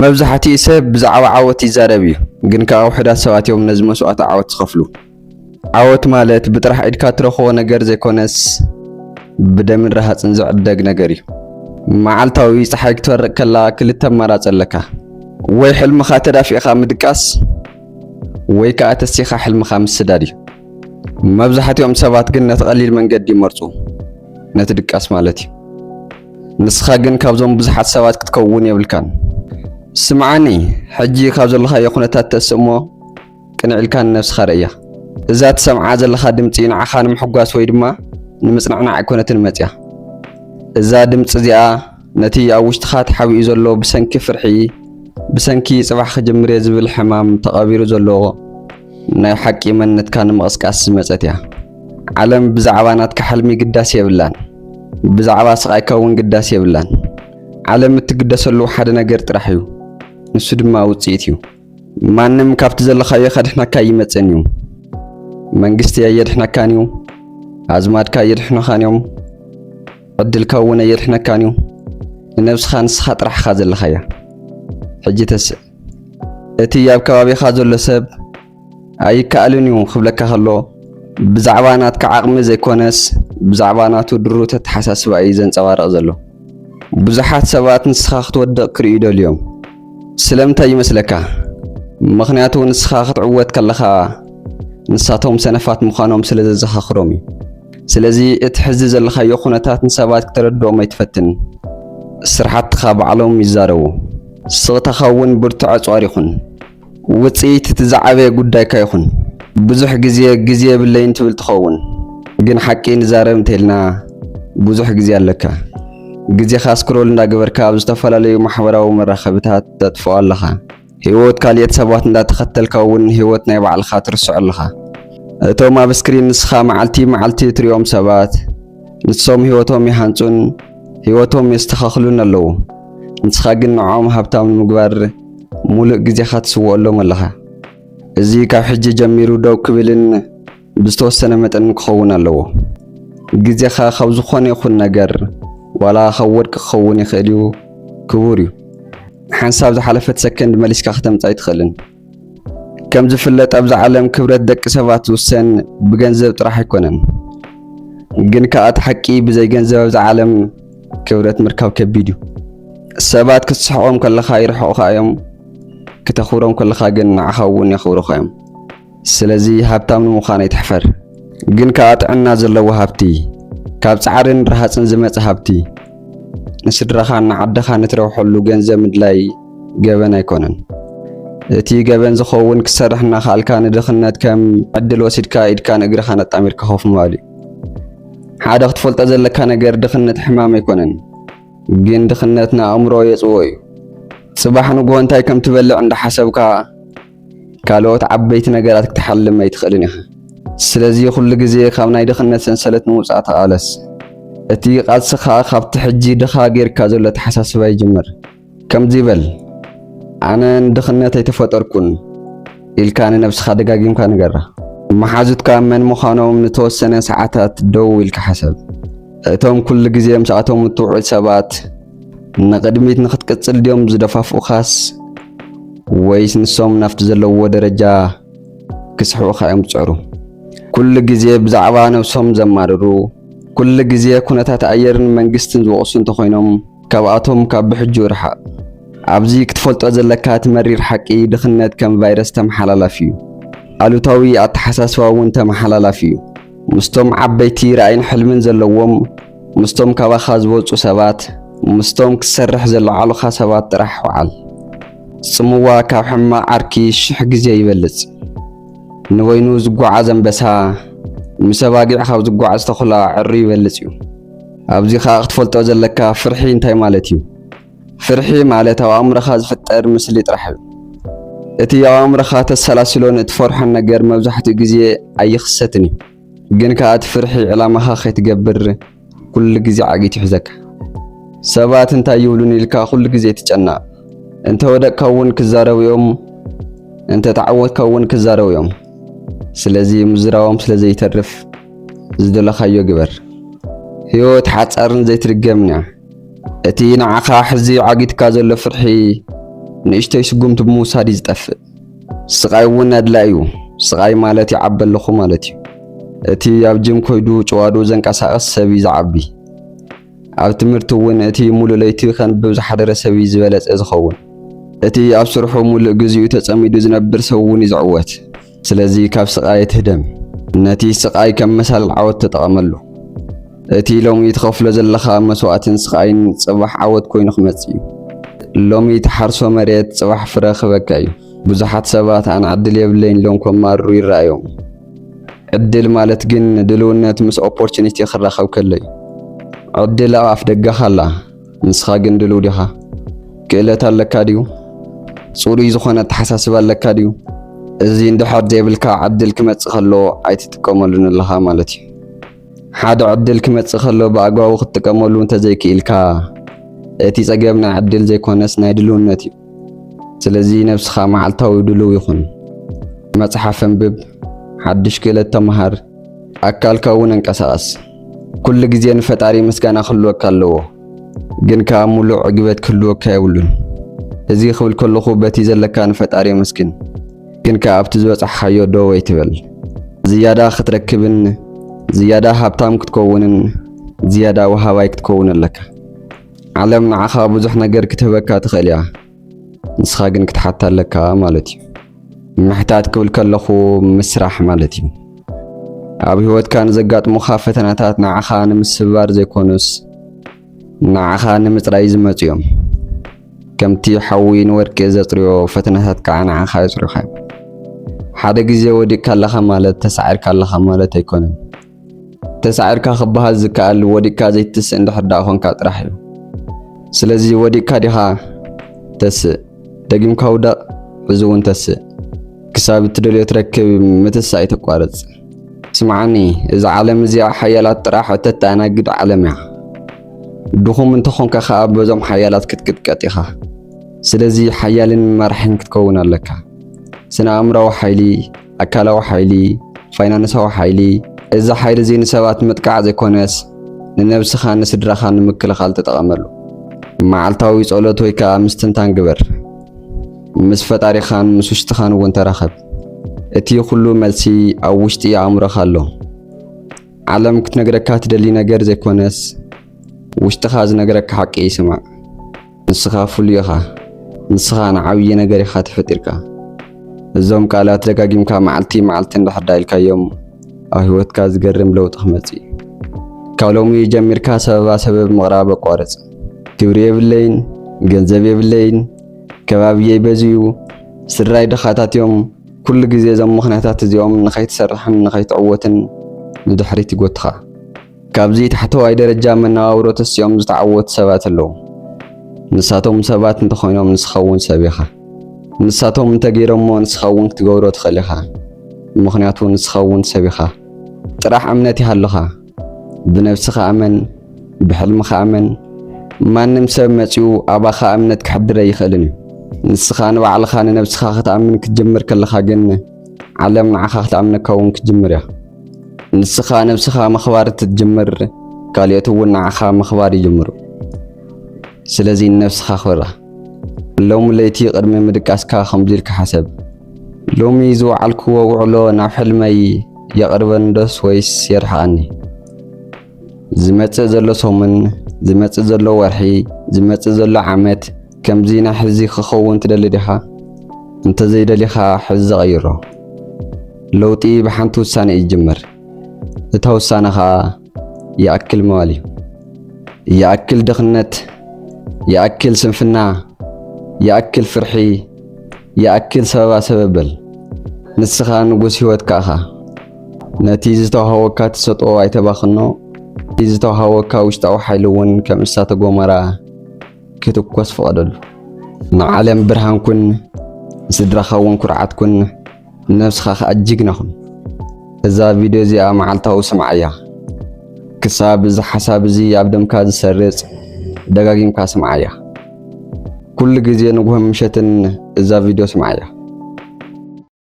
مبزحتي سب بزعوا عوتي زاربي جن كأوحدة سوات يوم نزمو سوات عوت خفلو عوت مالت بترح إدكا ترخو نجر زي كونس بدا من رهات نزع الدق نجري معالتاوي صحيك تورك كلا كل التمرات لك وي حلم خاطر في خام دكاس وي كأتسيخ حلم خامس سدادي مبزحتي يوم سبات جن تقليل من قدي مرتو نتدكاس مالتي نسخة جن كابزون بزحات سوات كتكون يبلكان سمعني حجي خابز الله يخونتات تسمو كنعل كان نفس خرية إذا تسمع عز الله خادمتين عخان محقاس ويدما نمسنعنا عكونة المتيا إذا دمت زيا نتي أوشت خات حوي زلو بسنكي فرحي بسنكي صباح خجمري زبل الحمام تقابير زلو ناي حكي من نتكان مغسكاس متيا علم بزعبانات كحلمي قداس يبلان بزعبا سقاي كون قداس يبلان علم تقدسلو حد نجر ترحيو نسو دما وصيتيو مانم كافت زلخاي خدحنا كاي مصنيو منغستي يدحنا كانيو ازماد كاي يدحنا خانيوم عدل كون يدحنا كانيو نفس خان سخطرح خازلخايا حجيتس اتي ياب كبابي خازل سب اي كالنيو خبلك هلو بزعبانات كعقم زي كونس بزعباناتو درو تتحساسب اي زنصوارق زلو بزحات سبات نسخ تودق كريدو اليوم سلمتا يمسلكا مخنياتو نسخا خطعوت كلخا نساتهم سنفات مخانهم سلازي زخخرومي سلازي اتحزي زلخا يخونتات نسابات كتردو ما يتفتن سرحات خاب علوم يزارو صغتا خاون برتع صواريخون وصيت تزعبي قداي كايخون بزح غزيه باللين تبل تخون جن حقي نزارم تلنا بزح غزيه لكا غزي خاص كرول እንዳገበርካ ኣብ ዝተፈላለዩ ማሕበራዊ መራኸቢታት ተጥፎ ኣለኻ ህይወት ካልየት ሰባት እንዳተኸተልካውን ህይወት ናይ ባዕልኻ ትርስዕ ኣለኻ እቶም ኣብ ስክሪን ንስኻ መዓልቲ ትሪኦም ሰባት ንሶም ህይወቶም ይሃንጹን ህይወቶም ይስተኻኽሉን ኣለዉ ንስኻ ግን ንዖም ሃብታም ምግባር ሙሉእ ግዜኻ ትስውዕሎም ኣለኻ እዚ ካብ ሕጂ ጀሚሩ ደው ክብልን ብዝተወሰነ መጠን ክኸውን ኣለዎ ግዜኻ ካብ ዝኾነ ይኹን ነገር ولا خورك خوني خليو كبوريو حنساب زحلفت سكند مليسكا ختمصاي تخلن كم زفلت ابز عالم كبرت دق سبات وسن بغنزب طرح يكونن جن كات حقي بزي غنزب ابز عالم كبرت مركب كبيديو سبات كصحوم كل خير حو خايم كتخورم كل خاجن عخون يخورو خايم سلازي هابتام مخانه يتحفر جن كات عنا زلو هابتي ካብ ጻዕርን ረሃጽን ዝመጽ ሃብቲ ንስድራኻን ዓድኻን እትረውሐሉ ገንዘብ ምድላይ ገበን ኣይኮነን እቲ ገበን ዝኸውን ክሰርሕና ኻልካ ንድኽነት ከም ዕድል ወሲድካ ኢድካን እግርኻን ኣጣሚርካ ኸፍ ምባል ሓደ ክትፈልጦ ዘለካ ነገር ድኽነት ሕማም ኣይኮነን ግን ድኽነት ንኣእምሮ የጽዎ እዩ ጽባሕ ንግሆ እንታይ ከም ትበልዕ እንዳሓሰብካ ካልኦት ዓበይቲ ነገራት ክትሓልም ኣይትኽእልን ኢኻ ስለዚህ ሁሉ ጊዜ ካብ ናይ ድኽነት ሰንሰለት ንውጻእ ተቃለስ እቲ ቃልስኻ ካብቲ ሕጂ ድኻ ጌርካ ዘሎ ተሓሳስባ ይጅምር ከምዚ ይበል ኣነ ድኽነት ኣይተፈጠርኩን ኢልካ ንነፍስኻ ደጋጊምካ ንገራ መሓዙትካ መን ምዃኖም ንተወሰነ ሰዓታት ደው ኢልካ ሓሰብ እቶም ኩሉ ጊዜ ምስኣቶም እትውዕል ሰባት ንቕድሚት ንኽትቅጽል ድዮም ዝደፋፍኡኻስ ወይስ ንሶም ናፍቲ ዘለዎ ደረጃ ክስሕቡኻ እዮም ዝፅዕሩ كل جزية بزعبا نفسهم زماررو كل جزية كنتات أيرن منجستن زوقسن تخوينهم كبعاتهم كبحجو رحا عبزي كتفولت أزلكات مرير حقي دخلنات كم فيروس تم حلالا فيو قالو تاوي أتحساس واون تم حلالا فيو مستوم عبيتي رأين حلمن زلوهم مستوم كباخاز بوتو سبات مستوم كسرح زلو علو خاسبات رح وعال سموا كابحما عركي شح جزية يبلز نوينو زقعا زنبسا مساباقع خاو زقعا استخلا عري بلسيو ابزي خا اختفلتو زلكا فرحي انتاي مالتيو فرحي مالتا وامرخا زفتر مسلي طرحو اتي وامرخا تسلاسلون اتفرحن نجر مبزحتو غزي ايخستني جن كات فرحي علامها خي تجبر كل غزي عاقيت يحزك سبات انتا يولون لكا كل غزي تጨና انت ودك كون كزارو يوم انت تعود كون كزارو يوم سلازي مزراوم سلازي يترف زدلخايو جبر هيوت حصرن زي ترجمنا اتي نعخا حزي عاقيتكا زلو فرحي ንእሽተይ ስጉምቲ ብምውሳድ ይዝጠፍእ ስቃይ እውን ኣድላይ እዩ ስቃይ ማለት ይዓበለኹ ማለት እዩ እቲ ኣብ ጅም ኮይዱ ጨዋዱ ዘንቀሳቀስ ሰብ ይዝዓቢ ኣብ ትምህርቲ እውን እቲ ሙሉእ ለይቲ ከንብብ ዝሓደረ ሰብ ዝበለፀ ዝኸውን እቲ ኣብ ስርሑ ሙሉእ ግዚኡ ተጸሚዱ ዝነብር ሰብ እውን ይዝዕወት ስለዚ ካብ ስቃይ ትህደም ነቲ ስቃይ ከም መሳልል ዓወት ተጠቐመሉ እቲ ሎሚ ትኸፍሎ ዘለኻ መስዋዕትን ስቃይን ጽባሕ ዓወት ኮይኑ ክመጽእ እዩ ሎሚ ተሓርሶ መሬት ጽባሕ ፍረ ክበካ እዩ ብዙሓት ሰባት ኣነ ዕድል የብለይን ኢሎም ከማርሩ ይረኣዮም ዕድል ማለት ግን ድልውነት ምስ ኦፖርቹኒቲ ክራኸብ ከሎ እዩ ዕድል ኣብ ኣፍ ደገኻ ኣላ ንስኻ ግን ድልው ዲኻ ክእለት ኣለካ ድዩ ጽሩይ ዝኾነ ተሓሳስብ ኣለካ ድዩ እዚ እንድሕር ዘይብልካ ዕድል ክመጽእ ከሎ ኣይትጥቀመሉን ኣለኻ ማለት እዩ ሓደ ዕድል ክመጽእ ከሎ ብኣግባቡ ክትጥቀመሉ እንተዘይክኢልካ እቲ ጸገም ናይ ዕድል ዘይኮነስ ናይ ድልውነት እዩ ስለዚ ነፍስኻ መዓልታዊ ድልው ይኹን መጽሓፍ አንብብ ሓድሽ ክእለት ተመሃር ኣካልካ እውን እንቀሳቐስ ኩሉ ግዜ ንፈጣሪ ምስጋና ክህልወካ ኣለዎ ግን ካብ ሙሉእ ዕግበት ክህልወካ የብሉን እዚ ክብል ከለኹ በቲ ዘለካ ንፈጣሪ መስግን ግን ካብቲ ዝበፅሓዮ ዶ ወይ ትብል ዝያዳ ክትረክብን ዝያዳ ሃብታም ክትከውንን ዝያዳ ወሃባይ ክትከውን ኣለካ ዓለም ንዓኻ ብዙሕ ነገር ክትህበካ ትኽእል እያ ንስኻ ግን ክትሓታ ኣለካ ማለት እዩ ምሕታት ክብል ከለኹ ምስራሕ ማለት እዩ ኣብ ህይወትካ ንዘጋጥሙኻ ፈተናታት ንዓኻ ንምስባር ዘይኮኑስ ንዓኻ ንምፅራይ ዝመፁ እዮም ከምቲ ሓዊ ንወርቂ ዘፅርዮ ፈተናታት ከዓ ንዓኻ የፅርዩኻ ሓደ ግዜ ወዲቕካ ኣለኻ ማለት ተሳዒርካ ኣለኻ ማለት ኣይኮነን ተሳዒርካ ክበሃል ዝከኣል ወዲቕካ ዘይትስእ እንድሕር ዳ ኮንካ ጥራሕ እዩ ስለዚ ወዲቕካ ዲኻ ተስእ ደጊምካ ውዳቕ ሕዚ እውን ተስእ ክሳብ እትደልዮ ትረክብ ምትሳእ ኣይተቋርፅ ስምዓኒ እዚ ዓለም እዚኣ ሓያላት ጥራሕ እተተኣናግድ ዓለም እያ ድኹም እንተኾንካ ከዓ በዞም ሓያላት ክትቅጥቀጥ ኢኻ ስለዚ ሓያልን መራሕን ክትከውን ኣለካ ስነ ኣእምሮዊ ሓይሊ ኣካላዊ ሓይሊ ፋይናንሳዊ ሓይሊ እዚ ሓይሊ እዚ ንሰባት ምጥቃዕ ዘይኮነስ ንነብስኻ ንስድራኻ ንምክልኻል ተጠቐመሉ መዓልታዊ ጸሎት ወይ ከዓ ምስትንታን ግበር ምስ ፈጣሪኻን ምስ ውሽጥኻን እውን ተራኸብ እቲ ኩሉ መልሲ ኣብ ውሽጢ ኣእምሮኻ ኣሎ ዓለም ክትነግረካ ትደሊ ነገር ዘይኮነስ ውሽጥኻ ዝነግረካ ሓቂ ይስማዕ ንስኻ ፍሉይ ኢኻ ንስኻ ንዓብዪ ነገር ኢኻ ተፈጢርካ እዞም ቃላት ደጋጊምካ መዓልቲ መዓልቲ እንድሕር ዳኢልካዮም ኣብ ህይወትካ ዝገርም ለውጢ ክመጽእ ካብ ሎሚ ጀሚርካ ሰበባ ሰበብ ምቕራብ ኣቋርፅ ክብሪ የብለይን ገንዘብ የብለይን ከባቢየ በዝዩ ስድራይ ድኻታት እዮም ኩሉ ግዜ እዞም ምኽንያታት እዚኦም ንኸይትሰርሕን ንኸይትዕወትን ንድሕሪት ይጎትኻ ካብዚ ታሕተዋይ ደረጃ መነባብሮ ተስዮም ዝተዓወቱ ሰባት ኣለዉ ንሳቶም ሰባት እንተኾይኖም ንስኻ እውን ሰብ ኢኻ ንሳቶም እንተገይሮሞ ንስኻ እውን ክትገብሮ ትኽእል ኢኻ ምኽንያቱ ንስኻ እውን ሰብ ኢኻ ጥራሕ እምነት ይሃለኻ ብነፍስኻ ኣመን ብሕልምኻ ኣመን ማንም ሰብ መፂኡ ኣባኻ እምነት ክሕድረ ይኽእልን እዩ ንስኻ ንባዕልኻ ንነብስኻ ክትኣምን ክትጅምር ከለኻ ግን ዓለም ንዓኻ ክትኣምነካ እውን ክትጅምር እያ ንስኻ ነብስኻ ምኽባር ትጅምር ካልኦት እውን ንዓኻ ምኽባር ይጅምሩ ስለዚ ነብስኻ ክብራ ሎሚ ለይቲ ቅድሚ ምድቃስካ ከምዚ ኢልካ ሓሰብ ሎሚ ዝወዓልክዎ ውዕሎ ናብ ሕልመይ የቕርበኒ ዶስ ወይስ የርሕቐኒ ዝመጽእ ዘሎ ሰሙን ዝመጽእ ዘሎ ወርሒ ዝመጽእ ዘሎ ዓመት ከምዚ ናይ ሕዚ ክኸውን ትደሊ ዲኻ እንተዘይደሊኻ ሕዚ ቀይሮ ለውጢ ብሓንቲ ውሳነ ይጅምር እታ ውሳነ ከዓ ይኣክል መዋል እዩ ይኣክል ድኽነት ይኣክል ስንፍና ይኣክል ፍርሒ ይኣክል ሰበባ ሰበበል ንስኻ ንጉስ ህይወትካ ኢኻ ነቲ ዝተዋሃበካ ተሰጥኦ ኣይተባኽኖ እቲ ዝተዋሃበካ ውሽጣዊ ሓይሊ እውን ከም እሳተ ጎመራ ክትኮስ ፍቐደሉ ንዓለም ብርሃን ኩን ንስድራኻ እውን ኩርዓት ኩን ነብስኻ ከዓ ጅግና ኩን እዛ ቪድዮ እዚኣ መዓልታዊ ስምዓ እያ ክሳብ እዚ ሓሳብ እዚ ኣብ ደምካ ዝሰርጽ ደጋጊምካ ስምዓ እያ ኩሉ ግዜ ንጉሆ ምሸትን እዛ ቪድዮ ስምዓ እያ